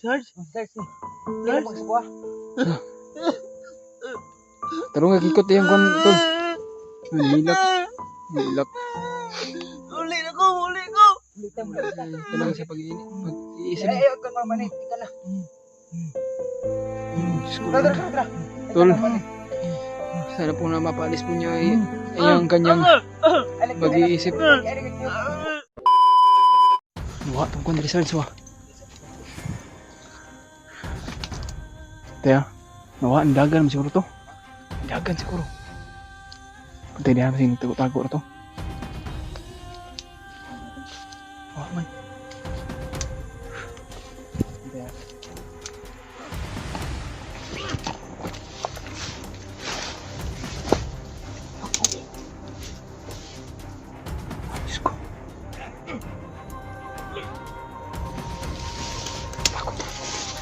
Sarge? Sarge, hindi mo magsakuha. Tarong nagikot yung kon tol. Hilak. Hilak. Huli na ko, huli ko. Ulitan mo lang. Ito lang sa pag-iisip. Ay, huwag kang mamanit. Ika na. Diyos ko. Tara, tara, tara. Tol. Sana po na mapalis po niya ay ang kanyang pag-iisip. Wah, itong kon results wah. Taya, nawa, ang dagan siguro to. Dagan siguro. Pantay diyan masing tago-tago to. Wah, man. Taya. Diyos ko. Takot. Diyos ko.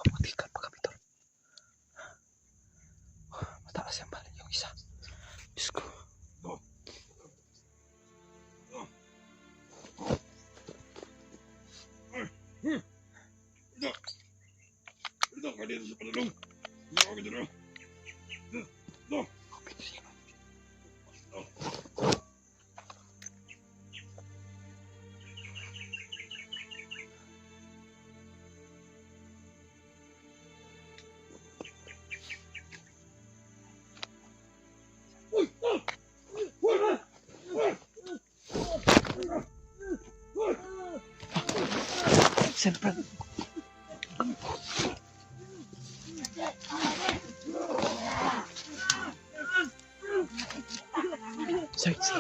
Matikat pa kami tol. Mataas yung balik yung isa. Diyos ko. Siyempre. Sarge.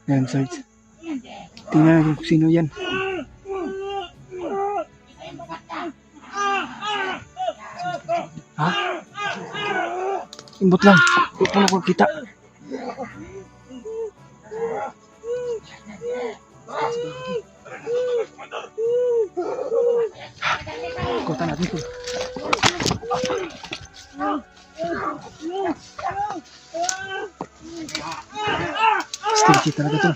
Yan, Sarge. Tingnan natin kung sino yan. Ha? Imbot lang. Huwag mo na kung kita. Ikutan natin ito. Stingy talaga ito.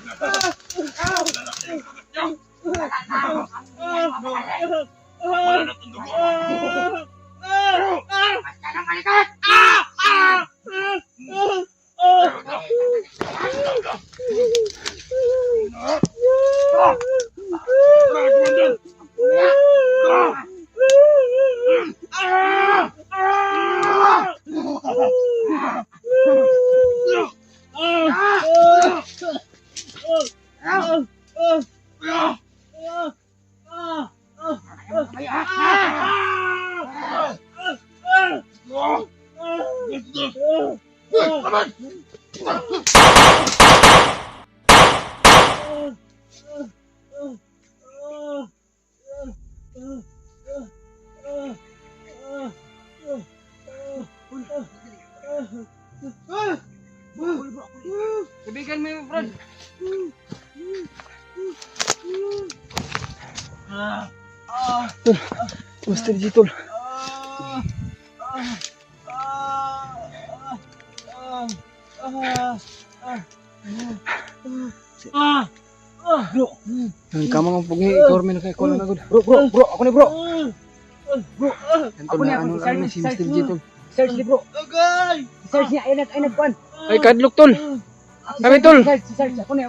Kaibigan mo yung Brad. Tol, Master G, tol. Bro, Ang kamang ang pugi, ikaw rin kay Kola na gud. bro, ako ni bro. Yan tol, na ano lang si Mr. G, tol. Search ni bro. Agay! Search niya, ay nagkuhan. Ay, kadlok, tol. Kami, tol. Search, ako ni.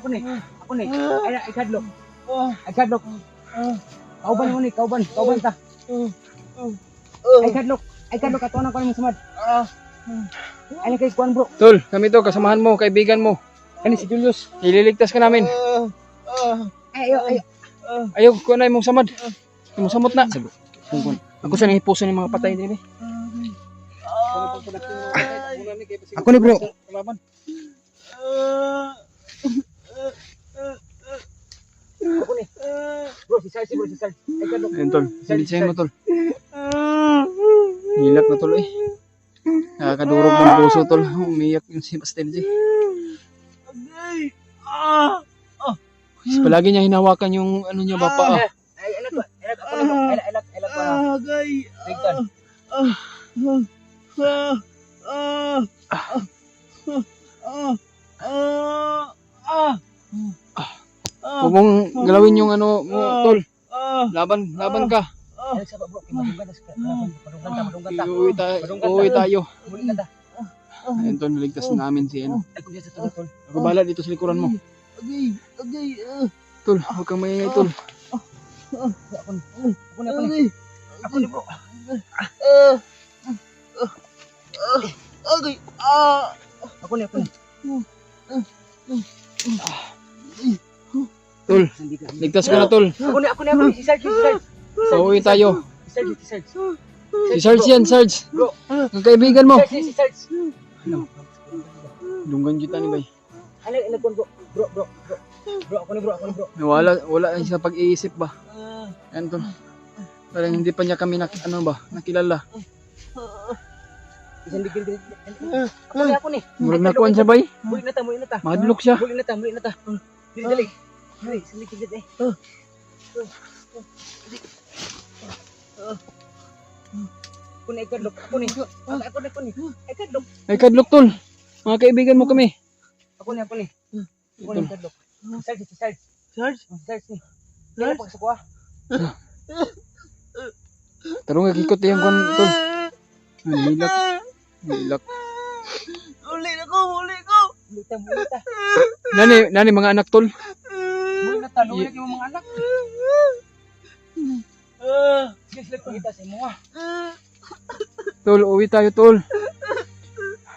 Ay kadlok. Ay kadlok. Kauban mo ni, kauban ta. Ay kadlok, ato na ko mong samad. Ay kay kuan bro. Tol, kami to, kasamahan mo, kaibigan mo. Kani si Julius. Ililigtas ka namin. Ay, Ayaw ko na imong samad. Imong samot na. Ako sa nahipuso ng mga patay din eh. Ako ni bro. Ako ni. Bro, si Sarsi. Ay kadlok. Ayun tol, bilisahin mo tol. Hilak na tol eh. Nakakadurog ng puso tol. Umiyak yung si Master G. Agay! Palagi niya hinawakan yung ano niya bapa. Ay, ako ni bro. Ay, Agay! Bigtan. Huwag mong galawin yung ano mo tol. Laban ka. Ay, sa bro, kimadunggan ta. Uuwi tayo. Muli ka ta. Ayun tol, niligtas na namin si ano. Ay, kuya sa tol. Ako bahala dito sa likuran mo. Agay! Tol, huwag kang maingay tol. Ako ni. Agay! Ako ni bro. Agay! Ako ni. Tol, ligtas ka na tol. Ako ni. Si Sarge. Pauwi tayo. Si Sarge. Si Sarge yan, Sarge. Bro. Ang kaibigan mo. Si Sarge. Dunggan kita ni bay. Ano, nagkuhan bro. Bro. Bro, ako ni bro. Wala siya pag-iisip ba. Yan tol. Parang hindi pa niya kami nakilala. Isang digil din. Ako ni. Murag nakuan siya bay. Muli na ta. Madlok siya. Muli na ta. Dali. Isang digil din. Ako ni, kadlok. Ako ni. Ay, kadlok. Ay kadlok tol. Mga kaibigan mo kami. Ako ni. Ako ni, kadlok. Si Sarge. Sarge! Sarge ni. Kaya pa sa kuha. Tarong nagkikot yung kwan tol. Hilak. Uli ko! Muli ta. Nani mga anak tol. Muli na ta. Luwi yung mga anak. Sige, sila kita sa imo ah. Tol, uwi tayo tol.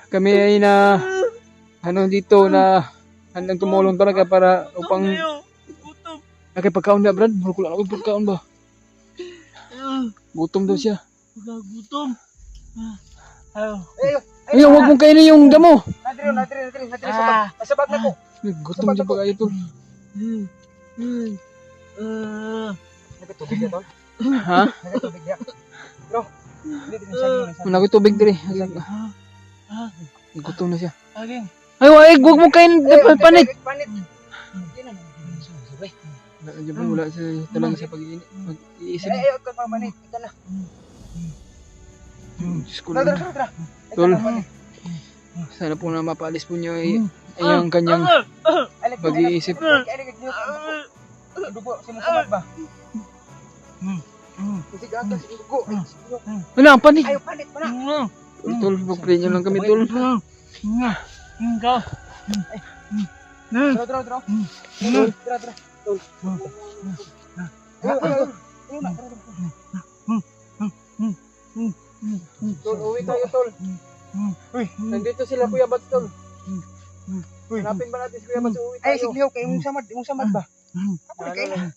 Kami ay na dito na handang tumulong talaga para upang Gutom! nakipagkaon na Brad. Muro ko lang ako pagkaon ba. Gutom daw siya. Gutom! Ayaw, huwag mong kainin yung damo. Natiri sa bag na ko. Gutom siya pa kayo tol. Nagtubig na tol. Ha? Nagtubig na. Bro, hindi din siya yun. Wala ko tubig dire. Gutom na siya. Aging! Ay, huwag mong kainin panit. Panit. Wala siya talaga sa pag-iisip. Ay, ka pa manit. Ika na. Diyos ko lang. Tara. Tol, sana po na mapaalis po niyo yung kanyang pag-iisip. Dugo, sinusunod ba? Kasi gagal, dugo. Wala, ang panit. Ayaw, panit mo na. Tol, pag-pray niyo lang kami, tol. Ikaw! Tara. Tol. Tol, uwi tayo, tol. Nandito sila, Kuya Bats, tol. Hanapin ba natin si Kuya Bats? Uwi tayo. Ay, sigliw, kayo mong samad ba? Ako na kayo na.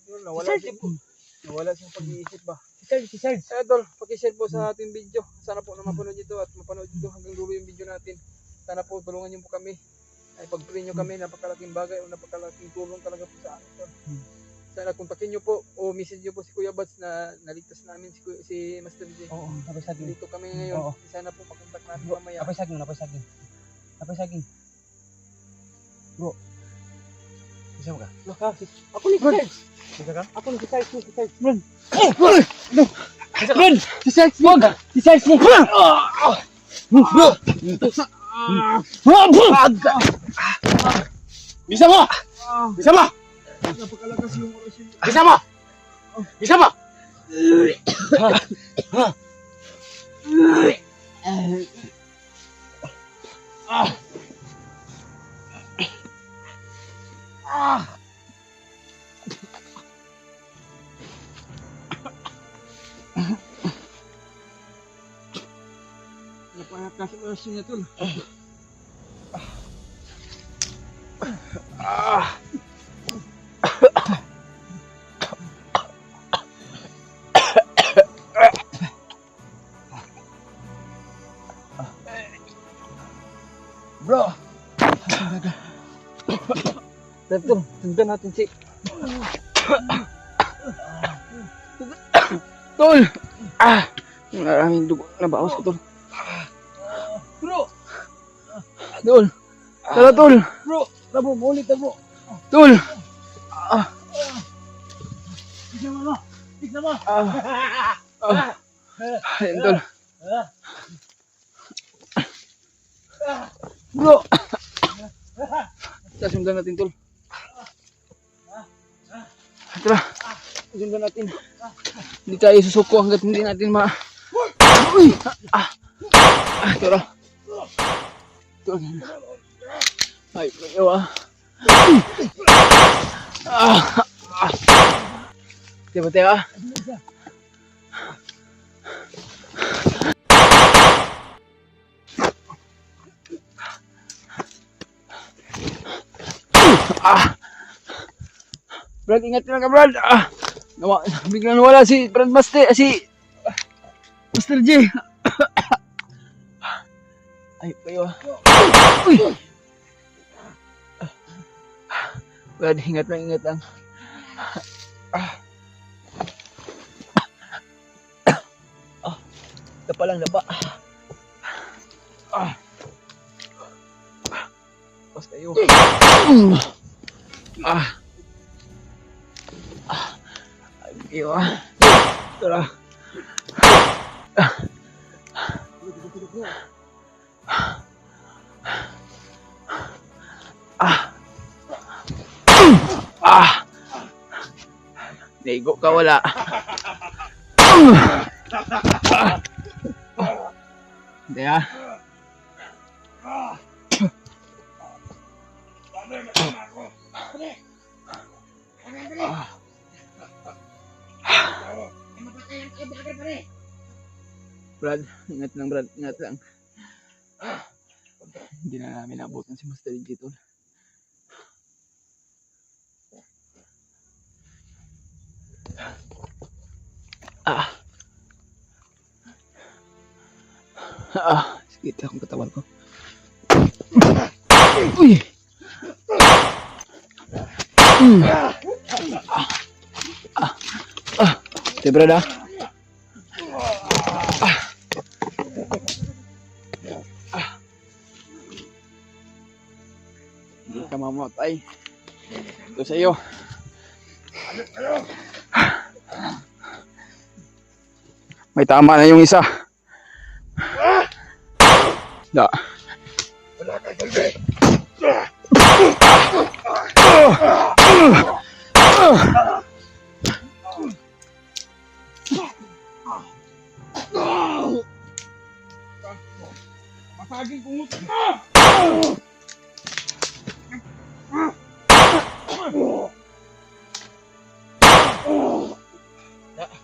Nawala siyang pag-iisip ba. Si Sarge. Tol, pag-share po sa ating video. Sana po na mapanood ito at mapanood ito hanggang dulo yung video natin. Sana po tulungan niyo po kami. Ay pag-pray niyo kami, napakalaking bagay o napakalaking tulong talaga po sa amin. Tol. sana kontakin nyo po o message nyo po si Kuya Bats na naligtas namin si Master J. Oo, napasaging. Dito kami ngayon. Oo. Sana po makontak natin mamaya. Napasaging. Bro. Bisa mo ka? Ako ni Sarge. Bisa ka? Ako ni Sarge. Bro. Bro. Si Sarge. Wag. Si Sarge mo. Bro. Bisa mo. Bisa mo. Napakalakas yung oras yun. Bisa mo. Bisa mo. Napakalakas yung oras yun, tol. Bro. Tol, sundan natin si... Tol! Maraming dugo na bawas ko, Tol. Bro! Tol! Tara, Tol! Bro! Tabo, maulit tabo. Tol! Tignan mo. Tignan mo. Ayan, Tol. Bro! Sundan natin, Tol. Tara, sundan natin. Hindi tayo susuko hanggat hindi natin Uy! Tara. Tol. Ay, ayaw Teka. Brad, ingat lang ka, Brad. Biglang nawala si Brad Master, si Master J. Ay, kayo. Uy! Brad, ingat lang. Dapa lang. Pas kayo. Ayo. Tara. Nego ka wala. Hindi Brad, ingat lang Brad, ingat lang. Hindi na namin nabutan si Master G Tol. Sakit akong katawan ko. Uy! Ito Brad Hindi ka mamatay. Ito sa iyo. May tama na yung isa. Da. Wala ka galde. Masaging kungot.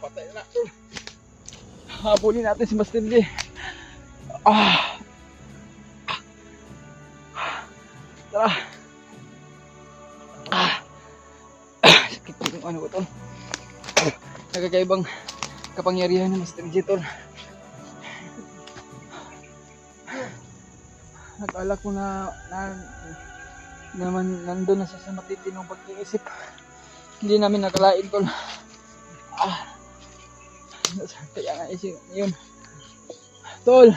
Patay na. Habulin natin si Master J. Tara. Sakit yung ano ko tol. Nagkakaibang kapangyarihan ni Master J tol. Akala ko na naman nandun na siya sa matitinong pag-iisip. Hindi namin nakalain, tol. Kaya nga yun. Tol.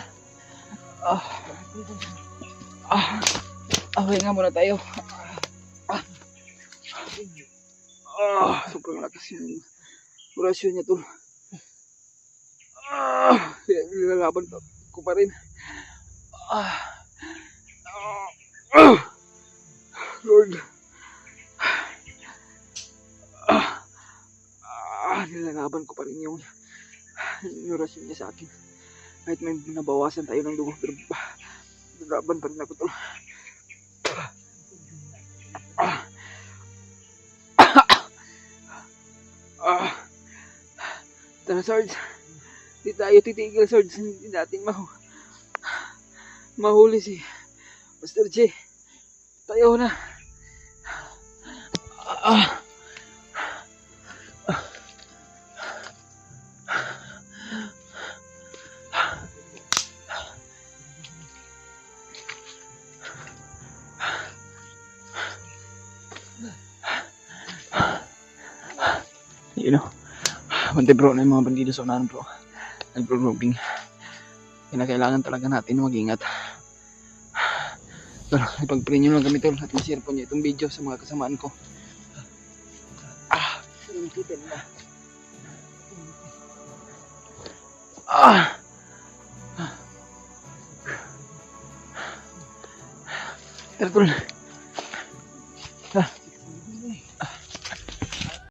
Okay nga muna tayo. Sobrang lakas yung orasyon niya, tol. Nilalaban ko pa rin. Lord. Nilalaban ko pa rin yung orasyon niya sa akin. Kahit may nabawasan tayo ng dugo, pero nilalaban pa rin ako, tol. Tara, Sarge. Di tayo titigil, Sarge. Hindi natin mahuli si Master J. Tayo na. You know, Mante bro na yung mga bandido sa unahan, bro. Nagro-roving. Kailangan talaga natin mag-ingat. Pero ipag-pray nyo lang kami, tol, at ma-share po nyo itong video sa mga kasamaan ko. Nakikita nila. Tara, tol.